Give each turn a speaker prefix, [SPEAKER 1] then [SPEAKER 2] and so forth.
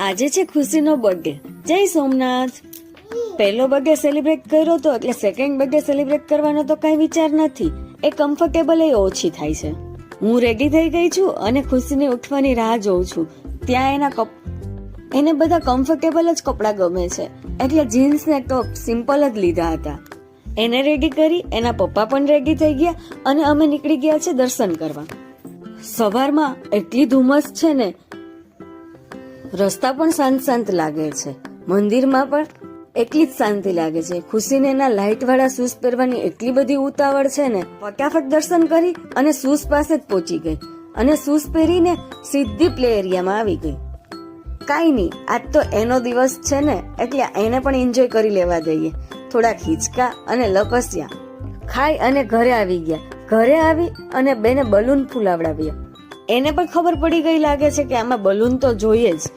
[SPEAKER 1] આજે છે ખુશીનો બર્થડે. જય સોમનાથ. પહેલો બર્થડે સેલિબ્રેટ કર્યો તો એટલે સેકન્ડ બર્થડે સેલિબ્રેટ કરવાનો તો કઈ વિચાર નથી. એ કમ્ફર્ટેબલ એ ઓછી થાય છે. હું રેડી થઈ ગઈ છું અને ખુશીને ઉઠવાની રાહ જોઉં છું. ત્યાં એને બધા કમ્ફર્ટેબલ જ કપડાં ગમે છે એટલે જીન્સ ને ટોપ સિમ્પલ જ લીધા હતા. એને રેડી કરી, એના પપ્પા પણ રેડી થઈ ગયા અને અમે નીકળી ગયા છે દર્શન કરવા. સવારમાં એટલી ધુમ્મસ છે ને, રસ્તા પણ શાંત શાંત લાગે છે. મંદિરમાં પણ એટલી જ શાંતિ લાગે છે. ખુશીને એના લાઇટ વાળા શૂઝ પહેરવાની એટલી બધી ઉતાવળ છે ને, ફટાફટ દર્શન કરી અને શૂઝ પાસે જ પહોંચી ગઈ અને શૂઝ પહેરીને સીધી પ્લે એરિયામાં આવી ગઈ. કાંઈ નહીં, આજ તો એનો દિવસ છે ને એટલે એને પણ એન્જોય કરી લેવા દઈએ. થોડાક હિંચકા અને લપસ્યા ખાઈ અને ઘરે આવી ગયા. ઘરે આવી અને બેને બલૂન ફૂલાવડાવ્યા. એને પણ ખબર પડી ગઈ લાગે છે કે આમાં બલૂન તો જોઈએ જ.